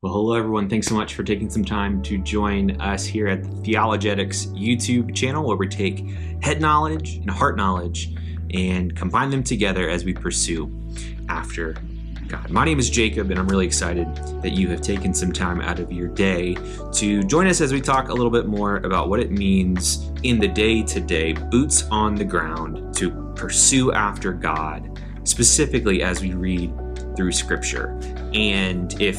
Well, hello everyone. Thanks so much for taking some time to join us here at the Theologetics YouTube channel, where we take head knowledge and heart knowledge and combine them together as we pursue after God. My name is Jacob, and I'm really excited that you have taken some time out of your day to join us as we talk a little bit more about what it means in the day-to-day, boots on the ground, to pursue after God, specifically as we read through Scripture. And if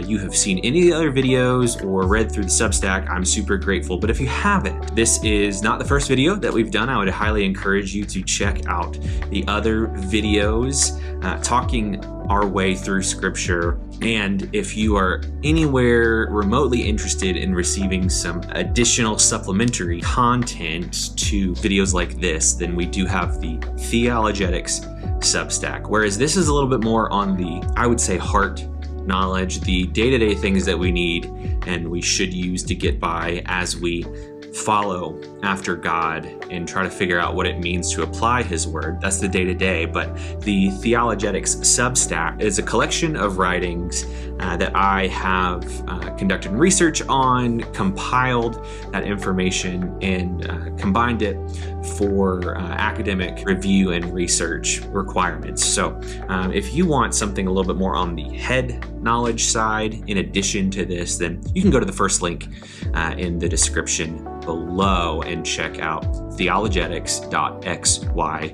you have seen any of the other videos or read through the Substack, I'm super grateful. But if you haven't, this is not the first video that we've done. I would highly encourage you to check out the other videos talking our way through Scripture. And if you are anywhere remotely interested in receiving some additional supplementary content to videos like this, then we do have the Theologetics Substack. Whereas this is a little bit more on the, I would say, heart knowledge, the day-to-day things that we need and we should use to get by as we follow after God and try to figure out what it means to apply His Word. That's the day-to-day. But the Theologetics Substack is a collection of writings that I have conducted research on, compiled that information, and combined it for academic review and research requirements. So if you want something a little bit more on the head knowledge side in addition to this, then you can go to the first link in the description below and check out theologetics.xyz.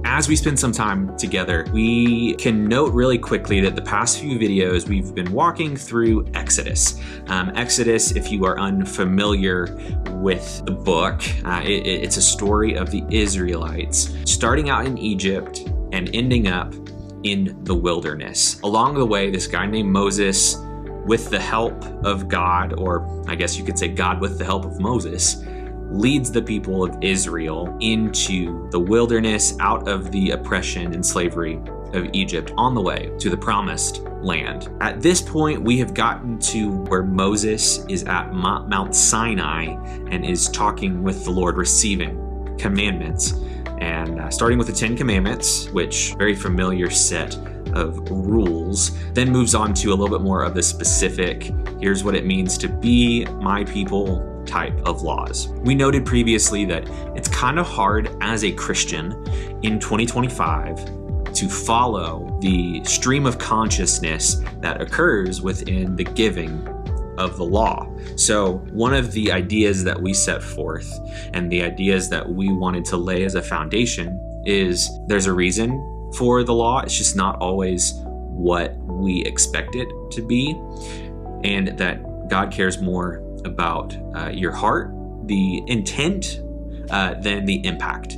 As we spend some time together, we can note really quickly that the past few videos we've been walking through Exodus. Exodus, if you are unfamiliar with the book, it's a story of the Israelites starting out in Egypt and ending up in the wilderness. Along the way, this guy named Moses, with the help of God, or I guess you could say God with the help of Moses, leads the people of Israel into the wilderness, out of the oppression and slavery of Egypt, on the way to the promised land. At this point, we have gotten to where Moses is at Mount Sinai and is talking with the Lord, receiving commandments, and starting with the 10 Commandments, which very familiar set of rules, then moves on to a little bit more of the specific, here's what it means to be my people type of laws. We noted previously that it's kind of hard as a Christian in 2025 to follow the stream of consciousness that occurs within the giving of the law. So one of the ideas that we set forth and the ideas that we wanted to lay as a foundation is there's a reason for the law. It's just not always what we expect it to be, and that God cares more about your heart, the intent, than the impact.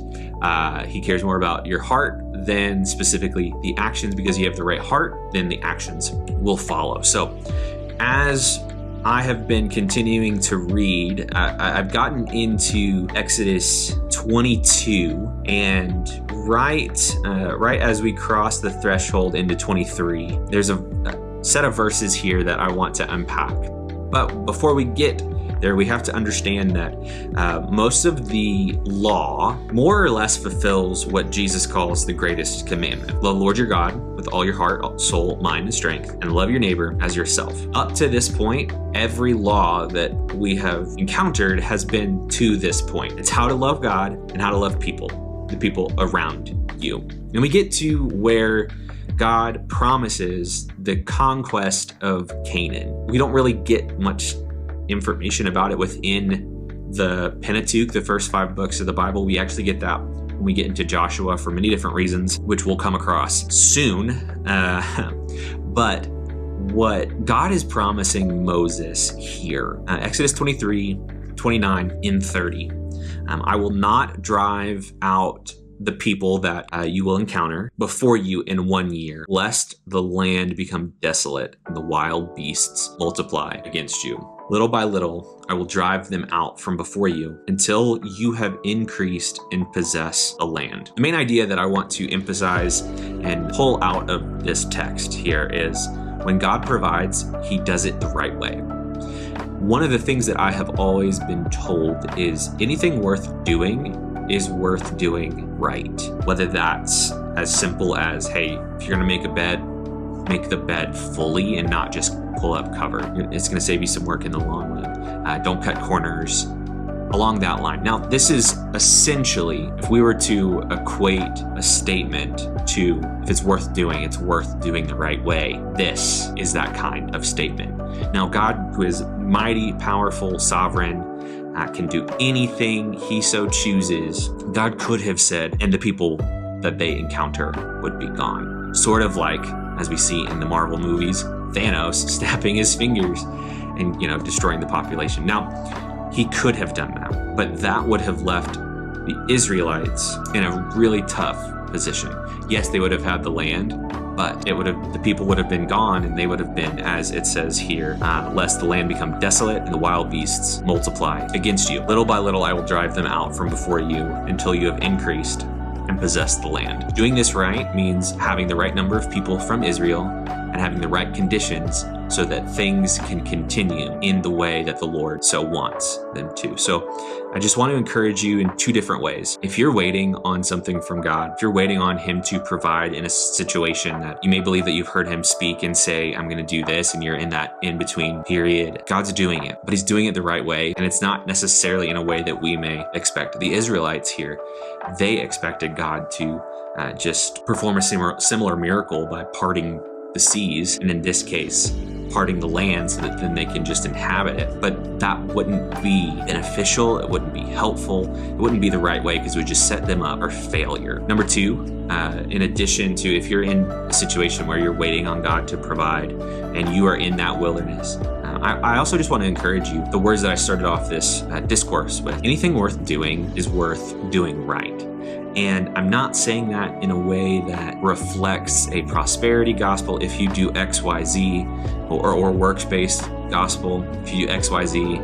He cares more about your heart than specifically the actions, because you have the right heart, then the actions will follow. So as I have been continuing to read, I've gotten into Exodus 22, and right as we cross the threshold into 23, there's a set of verses here that I want to unpack. But before we get there, we have to understand that most of the law more or less fulfills what Jesus calls the greatest commandment. Love the Lord your God with all your heart, soul, mind, and strength, and love your neighbor as yourself. Up to this point, every law that we have encountered has been to this point. It's how to love God and how to love people, the people around you. And we get to where God promises the conquest of Canaan. We don't really get much information about it within the Pentateuch, the first 5 books of the Bible. We actually get that when we get into Joshua for many different reasons, which we'll come across soon. But what God is promising Moses here, Exodus 23, 29, and 30. I will not drive out the people that you will encounter before you in 1 year, lest the land become desolate and the wild beasts multiply against you. Little by little, I will drive them out from before you until you have increased and possess a land. The main idea that I want to emphasize and pull out of this text here is when God provides, He does it the right way. One of the things that I have always been told is anything worth doing is worth doing right. Whether that's as simple as, hey, if you're gonna make a bed, make the bed fully and not just pull up cover. It's going to save you some work in the long run. Don't cut corners. Along that line. Now, this is essentially, if we were to equate a statement to if it's worth doing the right way, this is that kind of statement. Now, God, who is mighty, powerful, sovereign, can do anything he so chooses. God could have said, and the people that they encounter would be gone. Sort of like, as we see in the Marvel movies, Thanos snapping his fingers and, destroying the population. Now, he could have done that, but that would have left the Israelites in a really tough position. Yes, they would have had the land, but the people would have been gone, and they would have been, as it says here, lest the land become desolate and the wild beasts multiply against you. Little by little I will drive them out from before you until you have increased and possessed the land. Doing this right means having the right number of people from Israel and having the right conditions so that things can continue in the way that the Lord so wants them to. So I just want to encourage you in two different ways. If you're waiting on something from God, if you're waiting on him to provide in a situation that you may believe that you've heard him speak and say, I'm going to do this, and you're in that in-between period, God's doing it, but he's doing it the right way. And it's not necessarily in a way that we may expect. The Israelites here, they expected God to just perform a similar miracle by parting the seas, and in this case, parting the land so that then they can just inhabit it. But that wouldn't be beneficial, it wouldn't be helpful, it wouldn't be the right way, because it would just set them up for failure. Number two, in addition to if you're in a situation where you're waiting on God to provide and you are in that wilderness, I also just want to encourage you, the words that I started off this discourse with, anything worth doing is worth doing right. And I'm not saying that in a way that reflects a prosperity gospel. If you do X, Y, Z, or works-based gospel, if you do X, Y, Z,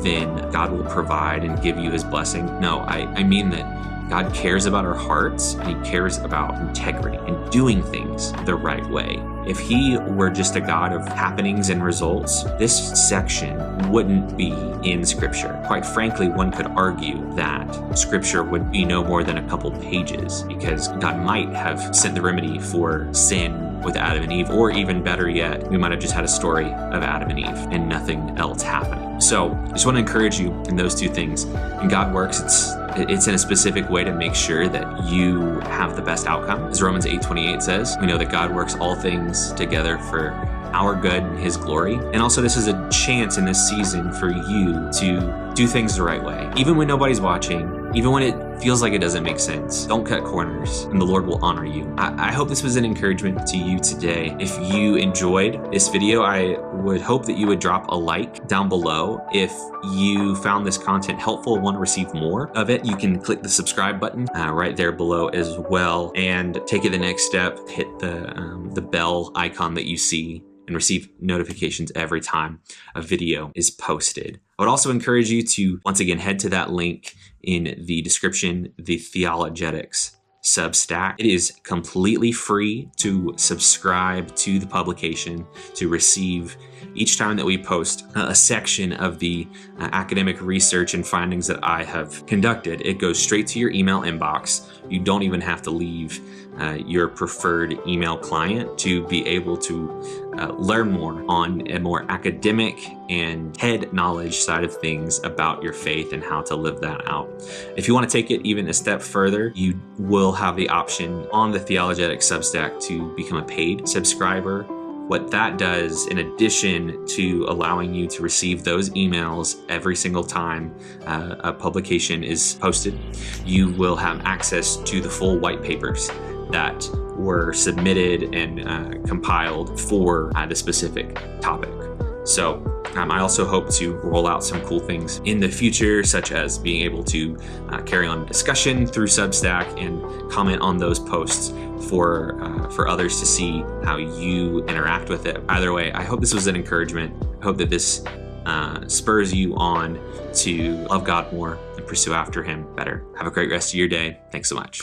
then God will provide and give you his blessing. No, I mean that God cares about our hearts, and he cares about integrity and doing things the right way. If he were just a God of happenings and results, this section wouldn't be in Scripture. Quite frankly, one could argue that Scripture would be no more than a couple pages, because God might have sent the remedy for sin with Adam and Eve, or even better yet, we might have just had a story of Adam and Eve and nothing else happening. So I just want to encourage you in those two things. When God works, it's in a specific way to make sure that you have the best outcome. As Romans 8:28 says, we know that God works all things together for our good and his glory. And also, this is a chance in this season for you to do things the right way. Even when nobody's watching, even when it feels like it doesn't make sense, don't cut corners, and the Lord will honor you. I hope this was an encouragement to you today. If you enjoyed this video, I would hope that you would drop a like down below. If you found this content helpful and want to receive more of it, you can click the subscribe button right there below as well, and take it the next step. Hit the bell icon that you see and receive notifications every time a video is posted. I would also encourage you to, once again, head to that link in the description, the Theologetics Substack. It is completely free to subscribe to the publication to receive each time that we post a section of the academic research and findings that I have conducted. It goes straight to your email inbox. You don't even have to leave your preferred email client to be able to learn more on a more academic and head knowledge side of things about your faith and how to live that out. If you want to take it even a step further, you will have the option on the Theologetics Substack to become a paid subscriber. What that does, in addition to allowing you to receive those emails every single time a publication is posted, you will have access to the full white papers that were submitted and compiled for the specific topic. So I also hope to roll out some cool things in the future, such as being able to carry on discussion through Substack and comment on those posts for others to see how you interact with it. Either way, I hope this was an encouragement. I hope that this spurs you on to love God more and pursue after him better. Have a great rest of your day. Thanks so much.